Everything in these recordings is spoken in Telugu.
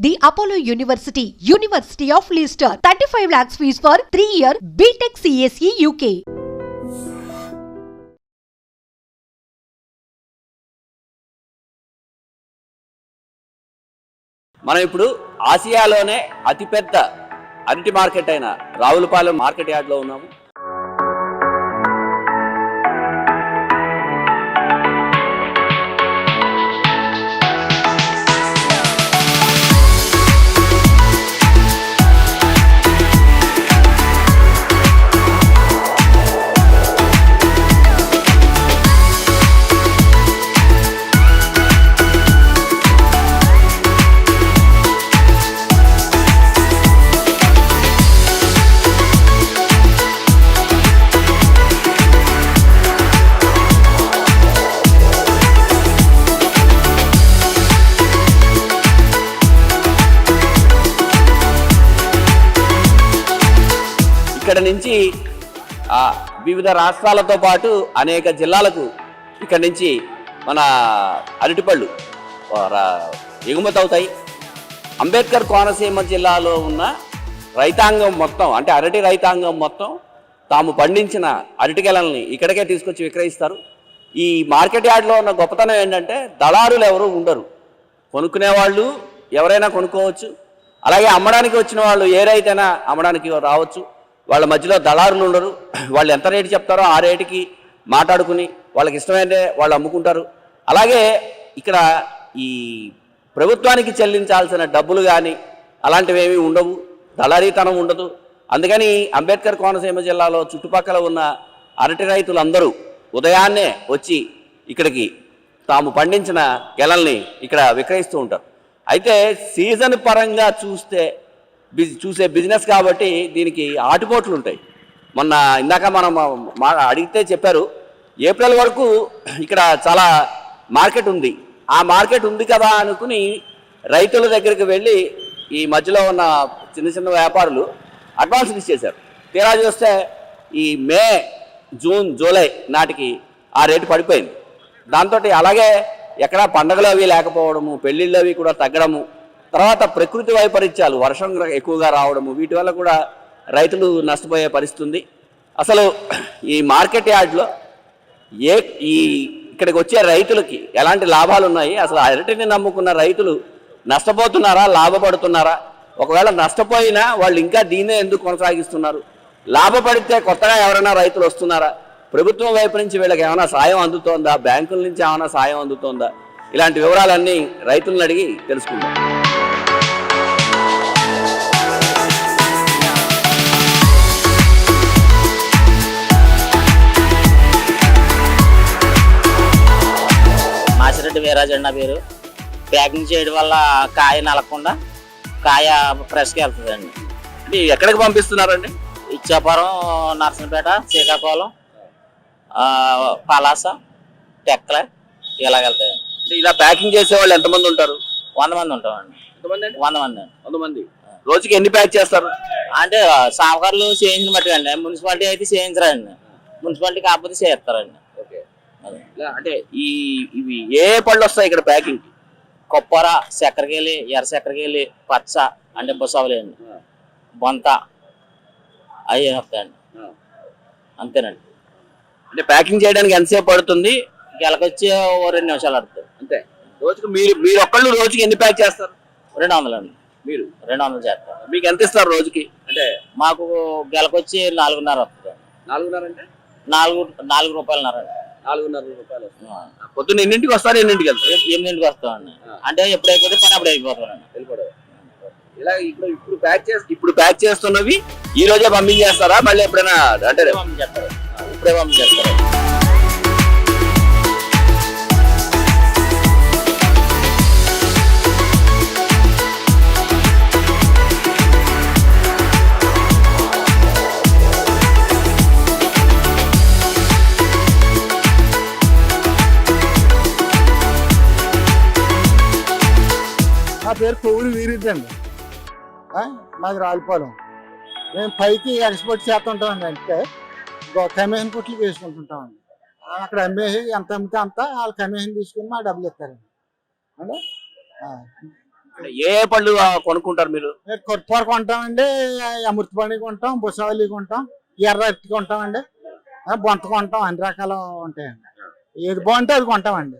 The Apollo University, University of Leicester. 35 lakhs fees for 3-year BTech CSE UK. మనం ఇప్పుడు ఆసియాలోనే అతిపెద్ద అరటి మార్కెట్ అయిన రావులపాలెం మార్కెట్ యార్డ్లో ఉన్నాము. ఇక్కడ నుంచి వివిధ రాష్ట్రాలతో పాటు అనేక జిల్లాలకు ఇక్కడ నుంచి మన అరటిపళ్ళు ఎగుమతి అవుతాయి. అంబేద్కర్ కోనసీమ జిల్లాలో ఉన్న రైతాంగం మొత్తం, అంటే అరటి రైతాంగం మొత్తం తాము పండించిన అరటిగెలల్ని ఇక్కడికే తీసుకొచ్చి విక్రయిస్తారు. ఈ మార్కెట్ యార్డ్లో ఉన్న గొప్పతనం ఏంటంటే దళారులు ఎవరు ఉండరు. కొనుక్కునేవాళ్ళు ఎవరైనా కొనుక్కోవచ్చు, అలాగే అమ్మడానికి వచ్చిన వాళ్ళు ఏ రైతైనా అమ్మడానికి రావచ్చు. వాళ్ళ మధ్యలో దళారులు ఉండరు. వాళ్ళు ఎంత రేటు చెప్తారో ఆ రేటుకి మాట్లాడుకుని వాళ్ళకి ఇష్టమైతే వాళ్ళు అమ్ముకుంటారు. అలాగే ఇక్కడ ఈ ప్రభుత్వానికి చెల్లించాల్సిన డబ్బులు కానీ అలాంటివి ఏమీ ఉండవు, దళారీతనం ఉండదు. అందుకని అంబేద్కర్ కోనసీమ జిల్లాలో చుట్టుపక్కల ఉన్న అరటి రైతులందరూ ఉదయాన్నే వచ్చి ఇక్కడికి తాము పండించిన గెలల్ని ఇక్కడ విక్రయిస్తూ ఉంటారు. అయితే సీజన్ పరంగా చూసే బిజినెస్ కాబట్టి దీనికి ఆటుపోట్లు ఉంటాయి. మొన్న ఇందాక మనం అడిగితే చెప్పారు, ఏప్రిల్ వరకు ఇక్కడ చాలా మార్కెట్ ఉంది. ఆ మార్కెట్ ఉంది కదా అనుకుని రైతుల దగ్గరికి వెళ్ళి ఈ మధ్యలో ఉన్న చిన్న చిన్న వ్యాపారులు అడ్వాన్స్ ఇచ్చేశారు. తీరా చూస్తే ఈ మే, జూన్, జూలై నాటికి ఆ రేటు పడిపోయింది. దాంతో అలాగే ఎక్కడ పండగలు అవి లేకపోవడము, పెళ్ళిళ్ళు అవి కూడా తగ్గడము, తర్వాత ప్రకృతి వైపరీత్యాలు, వర్షం ఎక్కువగా రావడము, వీటి వల్ల కూడా రైతులు నష్టపోయే పరిస్థితి ఉంది. అసలు ఈ మార్కెట్ యార్డ్లో ఇక్కడికి వచ్చే రైతులకి ఎలాంటి లాభాలు ఉన్నాయి, అసలు అరటిని నమ్ముకున్న రైతులు నష్టపోతున్నారా, లాభపడుతున్నారా, ఒకవేళ నష్టపోయినా వాళ్ళు ఇంకా దీన్నే ఎందుకు కొనసాగిస్తున్నారు, లాభపడితే కొత్తగా ఎవరైనా రైతులు వస్తున్నారా, ప్రభుత్వం వైపు నుంచి వీళ్ళకి ఏమైనా సాయం అందుతోందా, బ్యాంకుల నుంచి ఏమైనా సాయం అందుతోందా, ఇలాంటి వివరాలన్నీ రైతులను అడిగి తెలుసుకుందాం. మాసిరెడ్డి వీరాజు నా పేరు. ప్యాకింగ్ చేయడం వల్ల కాయ నలగకుండా కాయ ఫ్రెష్గా వెళ్తుందండి. అంటే ఎక్కడికి పంపిస్తున్నారండి? ఇచ్చాపురం, నర్సంపేట, శ్రీకాకుళం, పలాస, టెక్కల ఇలాగెళ్తాయండి. ఇలా ప్యాకింగ్ చేసే వాళ్ళు ఎంతమంది ఉంటారు? 100 మంది ఉంటామండి. 100 మంది. 100 మంది. రోజుకి ఎన్ని ప్యాక్ చేస్తారు? అంటే సామకారులు చేయించిన మట్టుకండి. మున్సిపాలిటీ అయితే చేయించరండి, మున్సిపాలిటీ కాకపోతే చేస్తారండి. ఓకే. అంటే ఇవి ఏ పళ్ళు వస్తాయి ఇక్కడ ప్యాకింగ్? కొప్పర, చక్కెరకేళి, ఎర్ర చక్కెరకేళి, పచ్చ అంటే బుసవలి అండి, బొంత అవి వస్తాయండి. అంతేనండి. అంటే ప్యాకింగ్ చేయడానికి ఎంతసేపు పడుతుంది? గెలకొచ్చి 2 నిమిషాలు పడుతుంది అంతే. రోజుకి మీరు ఒక్కళ్ళు రోజుకి ఎన్ని ప్యాక్ చేస్తారు? 200 అండి. మీరు 200 చేస్తారు. మీకు ఎంత ఇస్తారు రోజుకి? అంటే మాకు గెలకొచ్చి 4.5 వస్తుంది. 4.5 అంటే 4 రూపాయలున్నర. 4.5 రూపాయలు. పొద్దున్న ఎన్నింటికి వస్తారు, ఎన్నింటికి వెళ్తారు? 8ంటికి వస్తామండి. అంటే ఎప్పుడు అయిపోతే పని అప్పుడు అయిపోతామండి. వెళ్ళిపోవడం. ఇలా ఇప్పుడు ప్యాక్ చేస్తున్నవి ఈ రోజే పంపించేస్తారా, మళ్ళీ ఎప్పుడైనా? అంటే పంపించేస్తారు, ఇప్పుడే పంపించేస్తారు. నా పేరు కొవ్వులు వీరిద్ది అండి. మాది రావులపాలెం. మేము పైకి ఎక్స్పోర్ట్ చేస్తుంటామండి. అంటే కమిషన్ పుట్లు వేసుకుంటుంటామండి. అక్కడ అమ్మేసి ఎంత అమ్మితే అంత వాళ్ళు కమిషన్ తీసుకుని మా డబ్బులు ఇస్తారండి. అంటే అంటే ఏ ఏ పళ్ళు కొనుక్కుంటారు మీరు? కొరపార కొంటామండి, అమృతపాణి కొంటాం, బుసవల్లి కొంటాం, ఎర్ర అరటి కొంటామండి, బొంత కొంటాం, అన్ని రకాలు ఉంటాయండి. ఏది బాగుంటే అది కొంటామండి.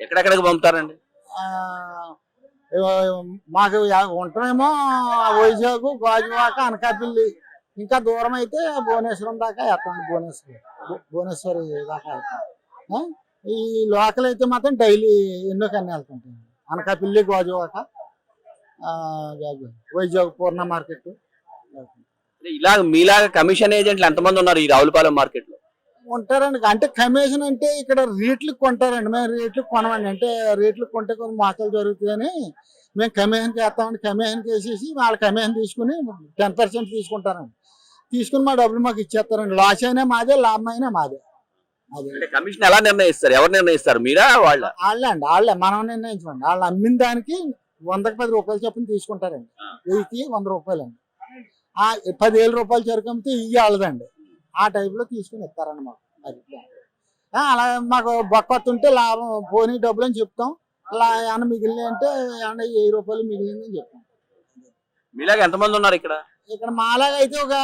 ఎక్కడెక్కడికి పంపుతారండి? ఆ, మాకు ఉంటామేమో వైజాగ్, గాజువాక, అనకాపల్లి, ఇంకా దూరం అయితే భువనేశ్వరం దాకా వేస్తామండి. భువనేశ్వరి దాకా వెళ్తాం. ఆ, ఈ లోకల్ అయితే మాత్రం డైలీ ఎన్నో కన్నా వెళ్తుంటాం. అనకాపల్లి, గాజువాక, వైజాగ్ పూర్ణ మార్కెట్. అంటే ఇలా మీలాగా కమిషన్ ఏజెంట్లు ఎంతమంది ఉన్నారు ఈ రావులపాలెం మార్కెట్ లో? ఉంటారండి. అంటే కమిషన్ అంటే ఇక్కడ రేట్లకు కొంటారండి, మేము రేట్లకు కొనమండి. అంటే రేట్లకు కొంటే కొన్ని మోసాలు జరుగుతాయని మేము కమిషన్కి వేస్తామండి. కమిషన్కి వేసేసి వాళ్ళ కమిషన్ తీసుకుని 10% తీసుకుంటారండి. తీసుకుని మా డబ్బులు మాకు ఇచ్చేస్తారండి. లాస్ అయినా మాదే, లాభం అయినా మాదే. అదే అంటే కమిషన్ ఎలా నిర్ణయిస్తారు? ఎవరు నిర్ణయిస్తారు, మీరా వాళ్ళ? వాళ్ళే మనం నిర్ణయించమండి. వాళ్ళు అమ్మిన దానికి 100కి 10 రూపాయలు చొప్పున తీసుకుంటారండి. 1000కి 100 రూపాయలండి. 10,000 రూపాయలు సరుకు అమ్మితే ఇవి వాళ్ళదండి. ఆ టైప్లో తీసుకుని ఇస్తారండి మాకు. అది అలా మాకు బొక్క ఉంటే లాభం పోనీ డబ్బులు అని చెప్తాం. అలా ఏమన్నా మిగిలిన అంటే ఏమన్నా 1000 రూపాయలు మిగిలిందని చెప్తాం. మీలాగా ఎంతమంది ఉన్నారు ఇక్కడ? ఇక్కడ మాలాగా అయితే ఒక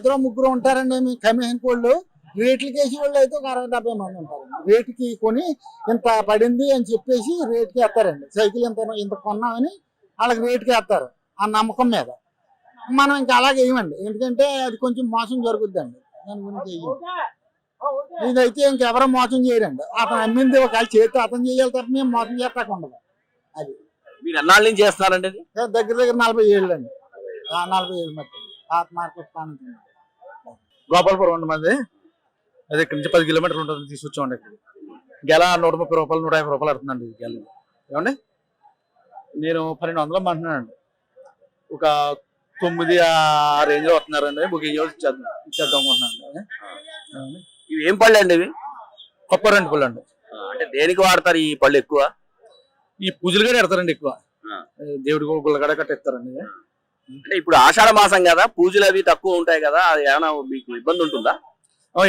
2-3 ఉంటారండి. మీ కమిషన్ వాళ్ళు రేట్లకి వేసి వాళ్ళు అయితే ఒక 60-70 మంది ఉంటారండి. రేటుకి కొని ఇంత పడింది అని చెప్పేసి రేటుకి వేస్తారండి. సైకిల్ ఇంత కొన్నామని వాళ్ళకి రేటుకి వేస్తారు ఆ నమ్మకం మీద. మనం ఇంకా అలాగే వేయమండి, ఎందుకంటే అది కొంచెం మోసం జరుగుద్దండి. దాని గురించి వేయం. ఇదైతే ఇంకెవరో మోసం చేయరండి. అతను అమ్మింది ఒకవేళ చేతి అతను చేయాలి తప్ప మేము మోసం చేస్తాక ఉండదు. అది మీరు ఎన్నాళ్ళ నుంచి చేస్తున్నారండి ఇది? దగ్గర 40 ఏళ్ళు అండి. 40 ఏళ్ళు మట్టి పాత మార్కెట్ కానుంది. గోపాలపురం ఉండి మంది, అది ఇక్కడ నుంచి 10 కిలోమీటర్లు ఉంటుంది. తీసుకొచ్చామండి. ఇక్కడ గెల 130 రూపాయలు, 150 రూపాయలు అవుతుందండి గెల. ఏమండి నేను 1200 అంటున్నానండి. ఒక 9 ఆ రేంజ్ లో వస్తున్నారండి. బుకింగ్ ఇచ్చేద్దాం అనుకుంటున్నాను. ఇవి ఏం పళ్ళు అండి ఇవి? కొప్పరండి పళ్ళు అండి. అంటే దేనికి వాడతారు ఈ పళ్ళు ఎక్కువ? ఈ పూజలు కూడా పెడతారండి ఎక్కువ. దేవుడి గుళ్ళగడ కట్టిస్తారండి. అంటే ఇప్పుడు ఆషాఢ మాసం కదా, పూజలు అవి తక్కువ ఉంటాయి కదా, అది ఏమైనా మీకు ఇబ్బంది ఉంటుందా?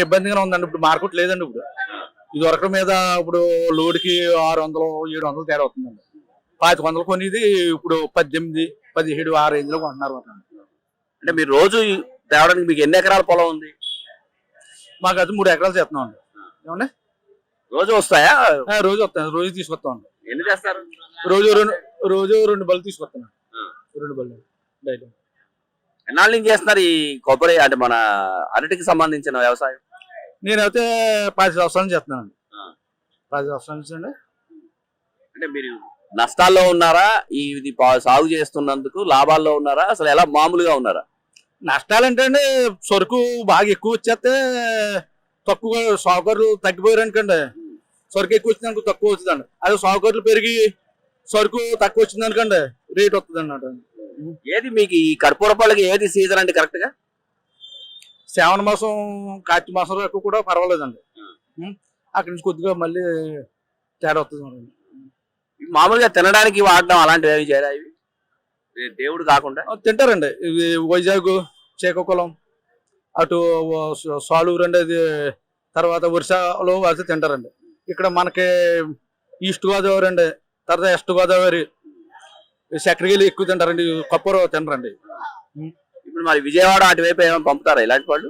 ఇబ్బందిగానే ఉందండి. ఇప్పుడు మార్కెట్ లేదండి. ఇప్పుడు ఇది వరకు మీద ఇప్పుడు లోడ్కి 600-700 తేడా అవుతుందండి. 500 కొనేది ఇప్పుడు 18, 17 ఆ రేంజ్ లో కొంటున్నారు. అంటే మీరు రోజు తేవడానికి మీకు ఎన్ని ఎకరాల పొలం ఉంది? మాకు అది 3 ఎకరాలు చేస్తున్నాం అండి. ఏమండి రోజు వస్తాయా? రోజు వస్తాను, రోజు తీసుకొస్తామండి. ఎన్ని చేస్తారు? రోజు 2 బళ్ళు తీసుకొస్తాను. 2 బళ్ళు డైలీ. ఎన్నాళ్ళ నుంచి చేస్తున్నారు ఈ కొబ్బరి, అంటే మన అరటికి సంబంధించిన వ్యవసాయం? నేనైతే 10 సంవత్సరాల నుంచి చేస్తున్నానండి. 10 సంవత్సరాల నుంచి అండి. అంటే మీరు నష్టాల్లో ఉన్నారా ఇది సాగు చేస్తున్నందుకు? లాభాల్లో ఉన్నారా? అసలు ఎలా మామూలుగా ఉన్నారా? నష్టాలంటే అండి, సరుకు బాగా ఎక్కువ వచ్చేస్తే తక్కువ, సౌకర్యాలు తగ్గిపోయారు అనుకోండి. సరుకు ఎక్కువ వచ్చింది అనుకో తక్కువ వచ్చిందండి. అదే సౌకర్యాలు పెరిగి సరుకు తక్కువ వచ్చింది అనుకోండి రేట్ వస్తుంది అన్నమాట. ఏది మీకు ఈ కర్పూర పళ్ళకి ఏది సీజన్ అంటే కరెక్ట్ గా? శ్రావణ మాసం, కార్తీక మాసం ఎక్కువ కూడా పర్వాలేదండి. అక్కడి నుంచి కొద్దిగా మళ్ళీ తేడా వస్తుంది. మామూలుగా తినడానికి వాడడం అలాంటివి ఏమి చేయరా? ఇవి దేవుడు కాకుండా తింటారండి. ఇవి వైజాగ్, శ్రీకాకుళం, అటు సాలూరు అండి, అది తర్వాత వర్షాలు అయితే తింటారండి. ఇక్కడ మనకి ఈస్ట్ గోదావరి అండి, తర్వాత వెస్ట్ గోదావరి, చక్రగిరి ఎక్కువ తింటారండి. కొప్పరు తినరండి. ఇప్పుడు మరి విజయవాడ అటువైపు ఏమైనా పంపుతారా ఇలాంటి వాళ్ళు?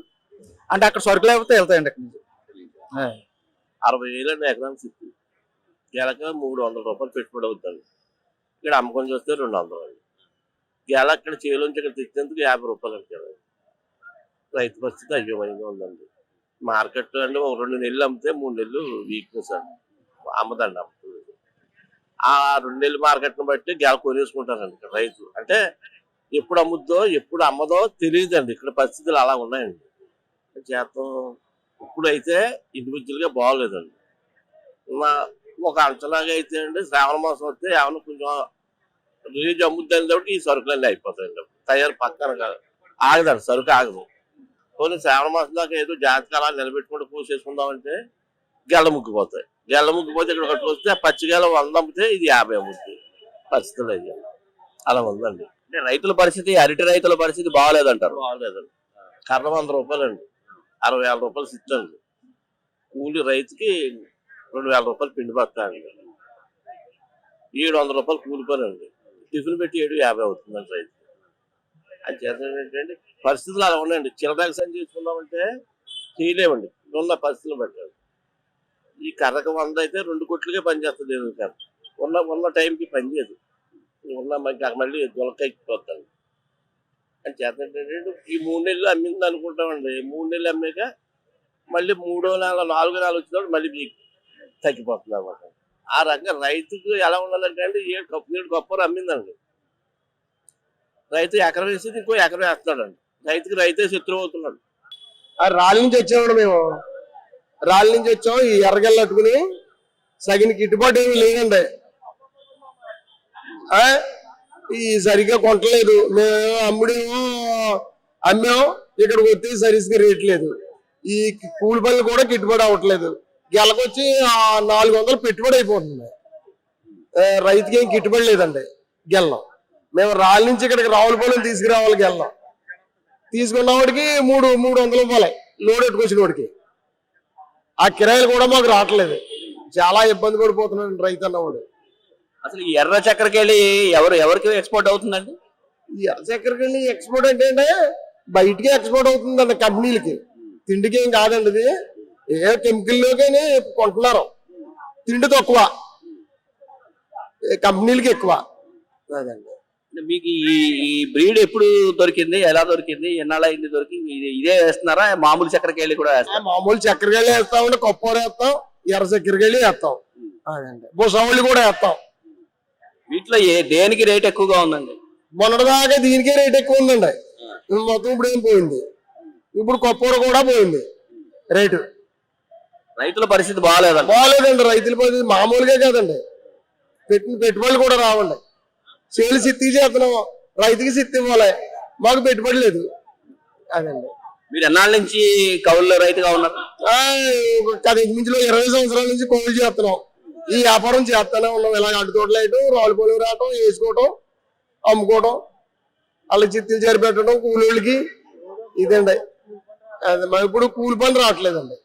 అంటే అక్కడ సరుకులు అయిపోతే వెళ్తాయండి. అక్కడి నుంచి 60,000 ఎకరానికి సిక్కు గెలక 300 రూపాయలు పెట్టుబడి అవుతుంది. ఇక్కడ అమ్మకం చూస్తే 200. గెల అక్కడ చేలోంచి ఇక్కడ తెచ్చేందుకు 50 రూపాయలు అంటారు. రైతు పరిస్థితి అయోమయంగా ఉందండి. మార్కెట్ అంటే ఒక 2 నెలలు అమ్మితే 3 నెలలు వీక్నెస్ అండి, అమ్మదండి. అమ్ముతుంది ఆ 2 నెలల మార్కెట్ని బట్టి గెల కొనేసుకుంటారండి ఇక్కడ రైతు. అంటే ఎప్పుడు అమ్ముద్దో ఎప్పుడు అమ్మదో తెలియదండి. ఇక్కడ పరిస్థితులు అలా ఉన్నాయండి. చేతం ఇప్పుడైతే ఇండివిజువల్గా బాగోలేదండి. ఒక అంచనాగా అయితే అండి, శ్రావణ మాసం వస్తే ఏమన్నా కొంచెం రిలీజ్ అమ్ముద్దని కాబట్టి ఈ సరుకులన్నీ అయిపోతాయండి. తయారు పక్కన కాదు, ఆగదండి, సరుకు ఆగదు. కొన్ని శ్రావణ మాసం దాకా ఏదో జాతకాలు నిలబెట్టుకుంటూ పూసేసుకుందామంటే గెల్ల ముగ్గిపోతాయి. గెల్ల ముగ్గిపోతే ఇక్కడ ఒకటి వస్తే పచ్చిగెల 100 అమ్మితే ఇది 50 అమ్ముతుంది. పరిస్థితులు అయ్యాయి అలా ఉందండి. అంటే రైతుల పరిస్థితి, అరటి రైతుల పరిస్థితి బాగాలేదంటారు? బాగలేదండి. కర్ర 100 రూపాయలు అండి, 60,000 రూపాయలు సిట్టండి. కూలి రైతుకి 2,000 రూపాయలు పిండి పడతాయండి. 700 రూపాయలు కూలిపోనండి. టిఫిన్ పెట్టి 750 అవుతుందండి రైతు. అది చేత ఏంటంటే పరిస్థితులు అలా ఉన్నాయండి. చిల్లర సంచి చేసుకుందామంటే చేయలేమండి ఉన్న పరిస్థితులు పెట్టాలి. ఈ కర్రకు 100 అయితే 2 కొట్లకే పనిచేస్తుంది. కర్ర ఉన్న టైంకి పనిచేయదు. మళ్ళీ దొలకెక్కిపోతాను అని చేత ఏంటంటే ఈ 3 నెలలు అమ్మింది అనుకుంటామండి. 3 నెలలు అమ్మాక మళ్ళీ 3వ నెల 4వ నెల వచ్చినప్పుడు మళ్ళీ తగ్గిపోతుంది అన్నమాట. ఆ రకంగా రైతుకు ఎలా ఉండాలంటే అండి 7 కొప్పరు అమ్మిందండి. రైతు ఎకరం వేసేది ఇంకో ఎకరం వేస్తున్నాడండి. రైతే శత్రువు అవుతున్నాడు. రాళ్ళ నుంచి వచ్చామండి మేము. రాళ్ళ నుంచి వచ్చాం. ఈ ఎర్రగల్లు అట్టుకుని సగిన గిట్టుబాటు ఏమి లేదండి. ఈ సరిగ్గా కొనట్లేదు. మేము అమ్మాం, ఇక్కడికి వస్తే సరిగ్గా రేట్ లేదు. ఈ కూలి పనులు కూడా గిట్టుబాటు అవ్వట్లేదు. గెలకొచ్చి 400 పెట్టుబడి అయిపోతుంది. రైతుకి ఏం గిట్టుబడి లేదండి. గెల్లం మేము రాళ్ళ నుంచి ఇక్కడికి రావులపాలెం తీసుకురావాలి. గెల్లం తీసుకున్న వాడికి 300 రూపాయలు లోడ్ ఎట్టుకొచ్చిన వాడికి. ఆ కిరాయిలు కూడా మాకు రావట్లేదు. చాలా ఇబ్బంది పడిపోతున్నాడు రైతు అన్నవాడు. అసలు ఈ ఎర్ర చక్కెరకేళి ఎవరికి ఎక్స్పోర్ట్ అవుతుందండి? ఈ ఎర్ర చక్కెరకేళి ఎక్స్పోర్ట్ అంటే బయటికి ఎక్స్పోర్ట్ అవుతుందండి. కంపెనీలకి, తిండికి ఏం కాదండి. ఇది ఏ కెమికల్లోనే కొంటున్నారు. తిండి తక్కువ, కంపెనీలకి ఎక్కువ. అదండి. మీకు ఈ బ్రీడ్ ఎప్పుడు దొరికింది, ఎలా దొరికింది, ఎన్నాళ్ళు అయింది దొరికి? ఇదే వేస్తున్నారా? మామూలు చక్కెరకేళి కూడా వేస్తాం? మామూలు చక్కెరకేళి వేస్తామండి, కొప్పూర వేస్తాం, ఎర్ర చక్కెరకేళి వేస్తాం. అదండి. బుసవళ్ళు కూడా వేస్తాం. వీటిలో దేనికి రేట్ ఎక్కువగా ఉందండి? మొన్నటిదాకా దీనికే రేట్ ఎక్కువ ఉందండి. మొత్తం ఇప్పుడు ఏం పోయింది. ఇప్పుడు కొప్పూర కూడా పోయింది రేటు. రైతుల పరిస్థితి బాగాలేదండి. రైతుల పరిస్థితి మామూలుగా కాదండి. పెట్టుబడులు కూడా రావండి. చేలు సిత్తి చేస్తున్నాము, రైతుకి సిత్తి ఇవ్వాలి, మాకు పెట్టుబడి లేదు. అదండి. మీరు ఎన్నాళ్ళ నుంచి కౌలు రైతుగా ఉన్నారు? ఇంచులో 20 సంవత్సరాల నుంచి కౌలు చేస్తున్నాం. ఈ వ్యాపారం చేస్తానే ఉన్నాం. ఇలా అడ్డుతోటలు వేయటం, రావులపాలెం రావటం, వేసుకోవటం, అమ్ముకోవటం, వాళ్ళకి చిత్తులు చేరిపెట్టడం కూలీళ్ళకి. ఇదండి. అది ఇప్పుడు కూలి పని రావట్లేదండి.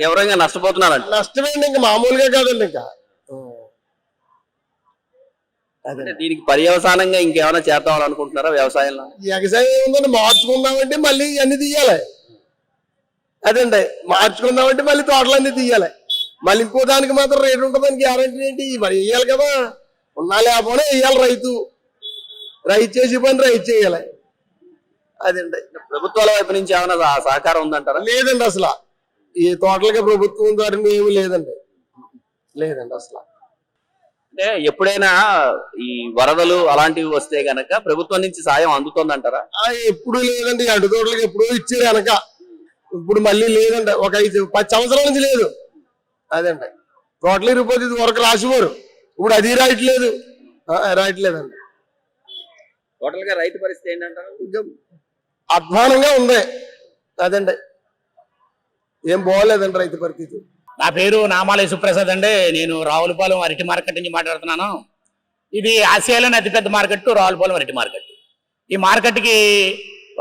ఎవరైనా నష్టపోతున్నారండి? నష్టమేండి, ఇంకా మామూలుగా కాదండి. ఇంకా దీనికి పర్యవసానంగా ఇంకేమైనా చేద్దాం అనుకుంటున్నారా వ్యవసాయంలో? వ్యవసాయం ఏముందండి, మార్చుకుందామంటే మళ్ళీ అన్ని తీయాలి. అదండి, మార్చుకుందామంటే మళ్ళీ తోటలన్నీ తీయాలి. మళ్ళీ ఇంకో దానికి మాత్రం రేటు ఉంటుందని గ్యారంటీ ఏంటి? మరి వేయాలి కదా. ఉన్నా లేకపోయినా వేయాలి. రైతు చేసే పని రైతు చేయాలి. అదండి. ప్రభుత్వాల వైపు నుంచి ఏమైనా సహకారం ఉందంటారా? లేదండి. అసలు ఈ తోటలకి ప్రభుత్వం ద్వారా ఏమి లేదండి. అసలు. అంటే ఎప్పుడైనా ఈ వరదలు అలాంటివి వస్తే గనక ప్రభుత్వం నుంచి సాయం అందుతుందంటారా? ఎప్పుడు లేదండి. అడ్డు తోటలకి ఎప్పుడూ ఇచ్చారు వెనక. ఇప్పుడు మళ్ళీ లేదండి. ఒక 10 సంవత్సరాల నుంచి లేదు. అదండి. తోటలు ఇరిపోతే ఇది వరకు రాసేవారు. ఇప్పుడు అది రాయట్లేదండి. టోటల్ గా రైతు పరిస్థితి ఏంటంటారు? ఇంకా అధ్వానంగా ఉంది. అదండి. ఏం బాగోలేదండి రైతు పరిస్థితి. నా పేరు నామాల సుప్రసాద్ అండి. నేను రావులపాలెం అరటి మార్కెట్ నుంచి మాట్లాడుతున్నాను. ఇది ఆసియాలోని అతిపెద్ద మార్కెట్ రావులపాలెం అరటి మార్కెట్. ఈ మార్కెట్కి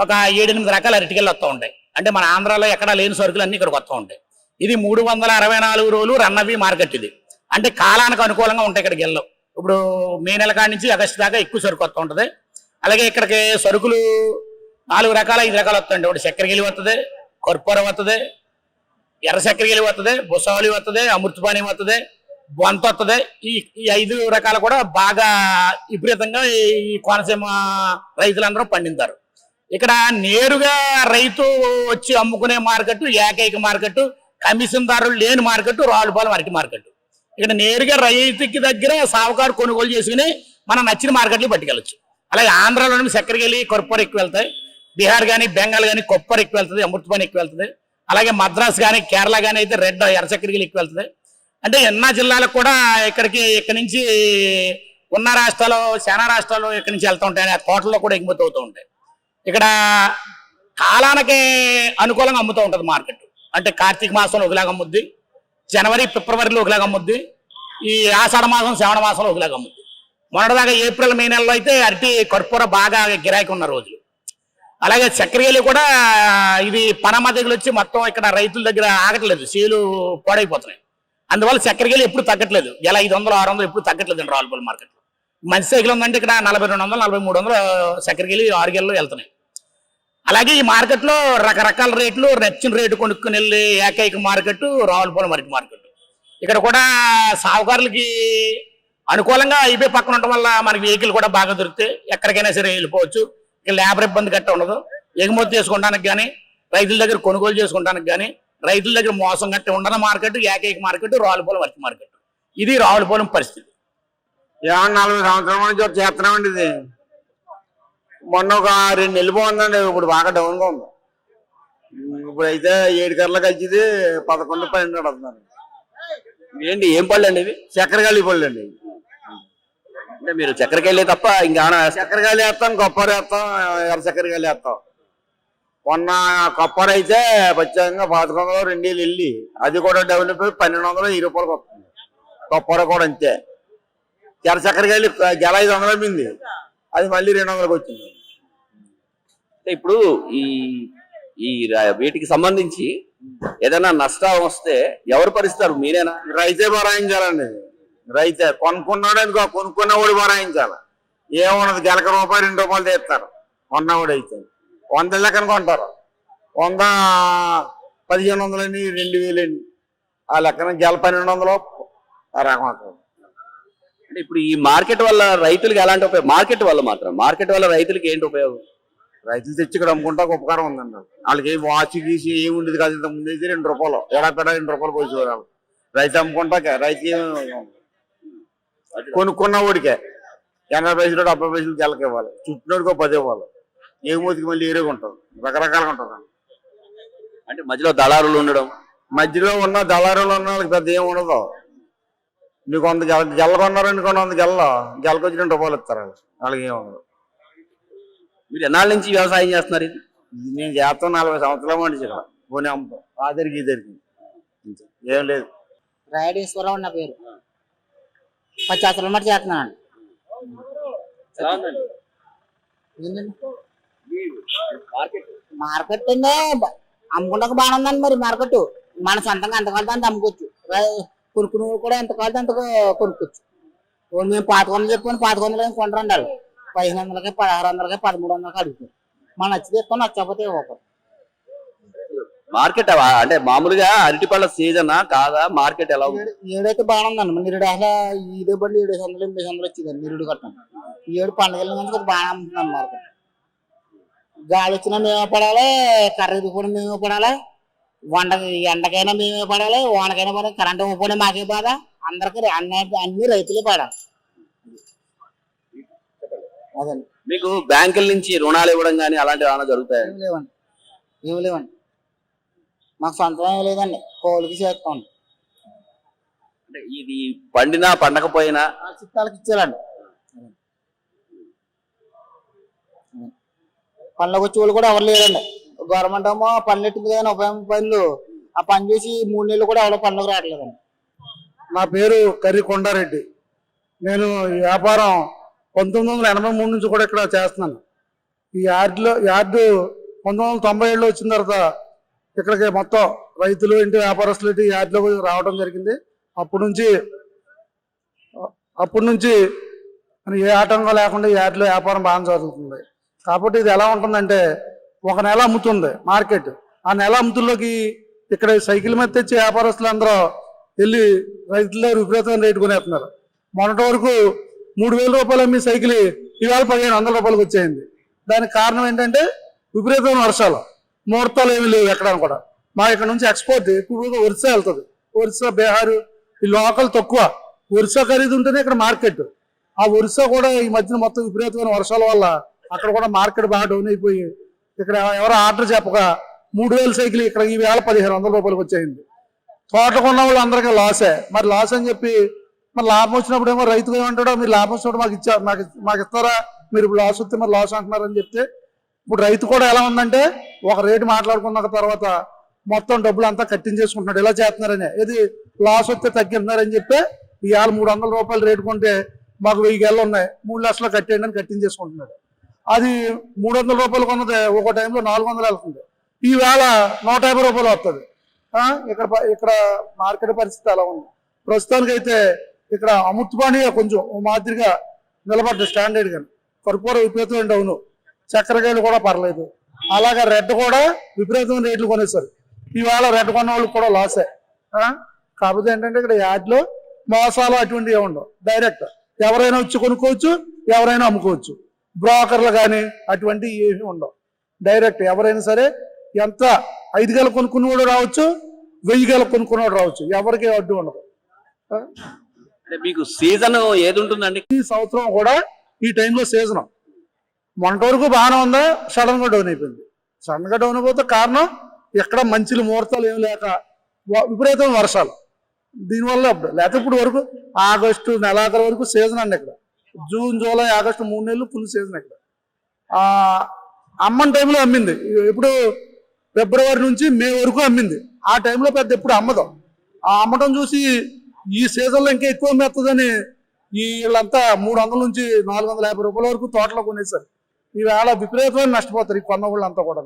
ఒక 7-8 రకాల అరటికెళ్ళు వస్తూ ఉంటాయి. అంటే మన ఆంధ్రాలో ఎక్కడా లేని సరుకులు అన్ని ఇక్కడికి వస్తూ ఉంటాయి. ఇది 364 రోజులు రన్నవి మార్కెట్. ఇది అంటే కాలానికి అనుకూలంగా ఉంటాయి ఇక్కడ గెల్లో. ఇప్పుడు మే నెల కాడి నుంచి ఆగస్టు దాకా ఎక్కువ సరుకు వస్తూ ఉంటుంది. అలాగే ఇక్కడికి సరుకులు 4 రకాల 5 రకాలు వస్తాయండి. ఒకటి చక్కెరకేళి వస్తుంది, కర్పూర వస్తుంది, ఎర్ర చక్కెరకేళి వస్తుంది, బుసవలి వస్తుంది, అమృతపాణి వస్తుంది, బొంత వస్తుంది. ఈ 5 రకాలు కూడా బాగా విపరీతంగా ఈ కోనసీమ రైతులందరూ పండించారు. ఇక్కడ నేరుగా రైతు వచ్చి అమ్ముకునే మార్కెట్, ఏకైక మార్కెట్, కమిషన్దారులు లేని మార్కెట్ రావులపాలెం అరటి మార్కెట్. ఇక్కడ నేరుగా రైతుకి దగ్గర సావుకారు కొనుగోలు చేసుకుని మనం నచ్చిన మార్కెట్లు పట్టుకెళ్ళచ్చు. అలాగే ఆంధ్రాలోని చక్కెరకేళి, కర్పూర ఎక్కువ వెళ్తాయి. బీహార్ కానీ బెంగాల్ కానీ కొప్పర్ ఎక్కువ వెళ్తుంది, అమృతపాణి ఎక్కువ వెళ్తుంది. అలాగే మద్రాస్ కానీ కేరళ కానీ అయితే రెడ్ ఎర్ర చక్కెరకేళి ఎక్కువ వెళ్తుంది. అంటే ఎన్నో జిల్లాలకు కూడా ఇక్కడి నుంచి ఉన్న రాష్ట్రాలు, చాలా రాష్ట్రాలు ఇక్కడి నుంచి వెళ్తూ ఉంటాయి. ఆ తోటల్లో కూడా ఎగుమతి అవుతూ ఉంటాయి. ఇక్కడ కాలానికి అనుకూలంగా అమ్ముతూ ఉంటుంది మార్కెట్. అంటే కార్తీక మాసంలో ఒకలాగా అమ్ముద్ది, జనవరి ఫిబ్రవరిలో ఒకలాగా అమ్ముద్ది, ఈ ఆషాఢ మాసం శ్రావణ మాసంలో ఒకలాగా అమ్ముద్ది. మొన్నటిదాకా ఏప్రిల్ మే నెలలో అయితే అరటి కర్పూర బాగా గిరాకీ ఉన్న రోజులు. అలాగే చక్కెరకేళి కూడా ఇది పనమ తెగులు వచ్చి మొత్తం ఇక్కడ రైతుల దగ్గర ఆగట్లేదు, సేలు పాడైపోతున్నాయి. అందువల్ల చక్కెరకేళి ఎప్పుడు తగ్గట్లేదు. ఎలా 500-600 ఎప్పుడు తగ్గట్లేదు రావులపాలెం మార్కెట్లో. మంచి సైకిల్ ఉందంటే ఇక్కడ 4200 4300 చక్కెరకెళ్ళి 6 గెలలు వెళ్తున్నాయి. అలాగే ఈ మార్కెట్లో రకరకాల రేట్లు, నచ్చిన రేటు కొనుక్కుని వెళ్ళి ఏకైక మార్కెట్ రావులపాలెం అరటి మార్కెట్. ఇక్కడ కూడా సాగుకారులకి అనుకూలంగా అయిపోయి పక్కన ఉండడం వల్ల మనకి వెహికల్ కూడా బాగా దొరికితే ఎక్కడికైనా సరే వెళ్ళిపోవచ్చు. ఇక్కడ లేబర్ ఇబ్బంది గట్ట ఉండదు. ఎగుమతి చేసుకోవడానికి కానీ, రైతుల దగ్గర కొనుగోలు చేసుకోవడానికి కానీ, రైతుల దగ్గర మోసం గట్ట ఉండని మార్కెట్ ఏకైక మార్కెట్ రావులపాలెం అరటి మార్కెట్. ఇది రావులపాలెం పరిస్థితి. 40 సంవత్సరాల నుంచి చేస్తున్నామండి ఇది. మొన్న ఒక 2 నెలలు బాగుందండి, ఇప్పుడు బాగా డౌన్ గా ఉంది. ఇప్పుడు అయితే 7 కర్రలకు వచ్చింది 11 12 నడుస్తున్నారు. ఏంటి ఏం పళ్ళు అండి ఇవి? చక్కెరగాలి పళ్ళు అండి. అంటే మీరు చక్కెరకెళ్ళే తప్ప ఇంకా చక్కెరగాలి వేస్తాం, కొబ్బరి వేస్తాం, ఎర్ర చక్కెరగాలి వేస్తాం. మొన్న కొబ్బరి అయితే ప్రత్యేకంగా 1100 2 వేలు వెళ్ళి అది కూడా డౌన్ అయిపోయి 1220 రూపాయలకు వస్తుంది. కొబ్బరి కూడా అంతే. ఎర్ర చక్కెరగాలి గెల 500 అమ్మింది, అది మళ్ళీ 200కి వచ్చింది. ఇప్పుడు ఈ ఈ వీటికి సంబంధించి ఏదైనా నష్టం వస్తే ఎవరు భరిస్తారు? మీరేనా? రైతే భరాయించాలండి. రైతే కొనుక్కున్నాడు అనుకో, కొనుక్కున్నవాడు భరాయించాలి. ఏమున్నది గెలక రూపాయి 2 రూపాయలు తీస్తారు కొన్నవాడు అయితే. 100 లెక్కన కొంటారు. 100 1500 అని 2000 అని ఆ లెక్కన గెల 1200 ఆ రకం అవుతుంది. అంటే ఇప్పుడు ఈ మార్కెట్ వల్ల రైతులకు ఎలాంటి ఉపయోగం? మార్కెట్ వల్ల రైతులకు ఏంటి ఉపయోగం? రైతులు తెచ్చి ఇక్కడ అమ్ముకుంటా ఉపకారం ఉందండి. వాళ్ళకి వాచి గీసి ఏమి ఉండేది కాదు. ఇంత ముందు అయితే 2 రూపాయలు ఎడాపెడా 2 రూపాయలు పోసేవారు. రైతు అమ్ముకుంటాక రైతు కొనుక్కున్న వాడికే 80 పైసలు 70 పైసలు గెలకి ఇవ్వాలి. చుట్టినోడికి 10 ఇవ్వాలి. ఎగుమతికి మళ్ళీ ఏరుగా ఉంటుంది, రకరకాలుగా ఉంటుంది. అంటే మధ్యలో దళారులు ఉండడం, మధ్యలో ఉన్న దళారులు ఉన్న వాళ్ళకి పెద్ద ఏమి ఉండదు. మీకు 100 గెల్ల కొన్నారనుకో, 100 గెలకు వచ్చి 2 రూపాయలు ఇస్తారు. వాళ్ళకి ఏమి ఉండదు. మీరు ఎన్నాళ్ళ నుంచి వ్యవసాయం చేస్తున్నారు? ఇది నేను చేస్తాను 40 సంవత్సరాల మంది ఇక్కడ పోనీ అమ్ముతాం. ఆదరికి ఇద్దరికి ఏం లేదు. రాయడేశ్వరరావు నా పేరు. 50 సంవత్సరాల మట్టి చేస్తున్నాను. మార్కెట్ అంటే అమ్ముకుంటాక బాగానే ఉందండి. మరి మార్కెట్ మన సొంతంగా ఎంత కావాలి అంత అమ్ముకోవచ్చు. కొనుక్కునే కూడా ఎంత కావాలి అంత కొనుక్కోవచ్చు. మేము 500 చెప్పుకొని 500 కొంటారండి. వాళ్ళు 1500కి 1600కి 1300కి అడుగుతారు. మన నచ్చితే ఎక్కువ, నచ్చకపోతే ఇవ్వకూడదు. మార్కెట్ అంటే మామూలుగా అరటిపళ్ళ సీజనా కాదా? మార్కెట్ ఎలా ఉంది? ఏడైతే బాగానే ఉందండి. నిరుడు అసలు ఇదే బండి 700 800 వచ్చిందండి. నిరుడు కట్టాను. ఈ 7 పండుగల నుంచి కొద్దిగా బాగానే అమ్ముతున్నాను మార్కెట్. గాలి వచ్చినా మేమే పడాలి, కర్ర కూడా మేమే పడాలి, ఎండకైనా మేమే పడాలి, వానకైనా పడాలి, కరెంటు పోయినా మాకే బాధ. అందరికి అన్ని రైతులే పడాలి. అదండి. మీకు బ్యాంకుల నుంచి రుణాలు ఇవ్వడం కానీ అలాంటివి ఏమైనా జరుగుతాయి? ఏమి లేవండి. మాకు సొంతం ఏమి లేదండి. కోళ్ళకి చేస్తామండి. అంటే ఇది పండినా పండకపోయినా చిత్తాలకి ఇచ్చేయాలండి. పనులకు వచ్చే వాళ్ళు కూడా ఎవరు లేరండి. గవర్నమెంట్ ఏమో పనులు ఎట్టింది కదా, ఉపయోగం పనులు. ఆ పని చేసి 3 నెలలు కూడా ఎవరో పనులకు రావట్లేదండి. నా పేరు కర్రి కొండారెడ్డి. నేను ఈ వ్యాపారం 1983 నుంచి కూడా ఇక్కడ చేస్తున్నాను. ఈ యార్డు 1997లో వచ్చిన తర్వాత ఇక్కడికి మొత్తం రైతులు ఇంటి వ్యాపారస్తులు ఇంటి యార్డులో రావడం జరిగింది. అప్పటి నుంచి ఏ ఆటంకం లేకుండా ఈ యార్డులో వ్యాపారం బాగా జరుగుతుంది. కాబట్టి ఇది ఎలా ఉంటుందంటే, ఒక నెల అమ్ముతుంది మార్కెట్. ఆ నెల అమ్ముతుల్లోకి ఇక్కడ సైకిల్ మీద తెచ్చి వ్యాపారస్తులు అందరూ వెళ్ళి రైతుల విపరీతమైన రేటు కొనేస్తున్నారు. మొన్నటి వరకు 3000 రూపాయలు అమ్మి సైకిల్ ఇవాళ 1500 రూపాయలకు వచ్చేయింది. దానికి కారణం ఏంటంటే విపరీతమైన వర్షాలు, ముహూర్తాలు ఏమీ లేవు ఎక్కడ కూడా. మా ఇక్కడ నుంచి ఎక్స్పోర్ట్ ఎక్కువ ఒరిస్సా వెళ్తుంది. ఒరిస్సా, బీహార్ ఈ లోకల్ తక్కువ. ఒరిస్సా ఖరీదు ఉంటేనే ఇక్కడ మార్కెట్. ఆ ఒరిస్సా కూడా ఈ మధ్యన మొత్తం విపరీతమైన వర్షాల వల్ల అక్కడ కూడా మార్కెట్ బాగా డౌన్ అయిపోయి ఇక్కడ ఎవరో ఆర్డర్ చెప్పక 3000 సైకిల్ ఇక్కడ ఈ వేళ 1500 రూపాయలకు వచ్చేయింది. తోటకు ఉన్న వాళ్ళు అందరికీ లాసే. మరి లాస్ అని చెప్పి మరి లాభం వచ్చినప్పుడు ఏమో రైతుగా ఏమంటాడో, మీరు లాభం వచ్చినప్పుడు మాకు ఇస్తారా, మీరు ఇప్పుడు లాస్ వస్తే మరి లాస్ అంటున్నారని చెప్తే, ఇప్పుడు రైతు కూడా ఎలా ఉందంటే ఒక రేటు మాట్లాడుకున్న తర్వాత మొత్తం డబ్బులు అంతా కట్టించేసుకుంటున్నాడు. ఇలా చేస్తున్నారని, ఇది లాస్ వస్తే తగ్గిస్తున్నారని చెప్పి ఇవాళ 300 రూపాయలు రేటు కొంటే మాకు 1000 గెలలు ఉన్నాయి, 3 లక్షలు కట్టేయండి అని కట్టించేసుకుంటున్నాడు. అది 300 రూపాయలు కొన్నది ఒక టైంలో 400 వెళ్తుంది. ఈవేళ 150 రూపాయలు వస్తుంది. ఇక్కడ మార్కెట్ పరిస్థితి అలా ఉంది. ప్రస్తుతానికైతే ఇక్కడ అమృతపాణి కొంచెం మాదిరిగా నిలబడ్డాయి స్టాండర్డ్ గాని. కర్పూర విపరీతమైన డౌను, చక్కెరకాయలు కూడా పర్లేదు. అలాగే రెడ్ కూడా విపరీతమైన రేట్లు కొనేసారు. ఇవాళ రెడ్ కొన్న వాళ్ళకి కూడా లాసే. కాకపోతే ఏంటంటే ఇక్కడ యాడ్లో మోసాలు అటువంటివి ఉండవు. డైరెక్ట్ ఎవరైనా వచ్చి కొనుక్కోవచ్చు, ఎవరైనా అమ్ముకోవచ్చు. బ్రోకర్లు కానీ అటువంటి ఏమీ ఉండవు. డైరెక్ట్ ఎవరైనా సరే ఎంత 5 గేలు కొనుక్కునేవాడు రావచ్చు, 1000 గేలు కొనుక్కునేవాడు రావచ్చు. ఎవరికి అడ్డు ఉండదు. అంటే మీకు సీజన్ ఏది ఉంటుందండి? ఈ సంవత్సరం కూడా ఈ టైంలో సీజన్ మొన్నటి వరకు బాగానే ఉందా, సడన్ గా డౌన్ అయిపోయింది. సడన్ గా డౌన్ అయిపోతే కారణం ఎక్కడ మంచి ముహూర్తాలు ఏమి లేక విపరీతమైన వర్షాలు. దీనివల్ల లేకపోతే ఇప్పుడు వరకు ఆగస్టు నెలాఖరు వరకు సీజన్ అండి. ఇక్కడ జూన్, జూలై, ఆగస్టు 3 నెలలు ఫుల్ సీజన్. ఇక్కడ అమ్మని టైంలో అమ్మింది. ఇప్పుడు ఫిబ్రవరి నుంచి మే వరకు అమ్మింది. ఆ టైంలో పెద్ద ఎప్పుడు అమ్మదు. ఆ అమ్మటం చూసి ఈ సీజన్లో ఇంకా ఎక్కువ మెత్తదని వీళ్ళంతా 300 నుంచి 450 రూపాయల వరకు తోటలో కొనేసారు. ఈవేళ విపరీతమైన నష్టపోతారు ఈ కొన్న వాళ్ళంతా కూడా.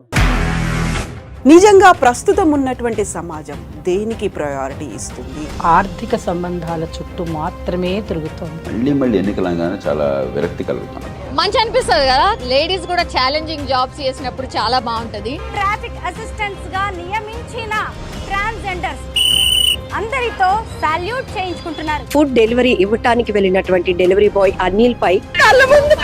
నిజంగా ప్రస్తుతం ఉన్నటువంటి సమాజం దేనికి ప్రయారిటీ ఇస్తుంది? ఆర్థిక సంబంధాల చుట్టూ మాత్రమే తిరుగుతోంది. మళ్ళీ ఎన్నికలంగానే చాలా విరక్తి కలుగుతున్నాం. మంచి అనిపిస్తుంది కదా, లేడీస్ కూడా ఛాలెంజింగ్ జాబ్స్ చేసినప్పుడు చాలా బాగుంటది. ట్రాఫిక్ అసిస్టెంట్స్ గా నియమించిన ట్రాన్స్జెండర్స్ అందరితో సాల్యూట్ చేయించుకుంటున్నారు. ఫుడ్ డెలివరీ ఇవ్వటానికి వెళ్ళినటువంటి డెలివరీ బాయ్ అనిల్ పై కళ్ళ ముందు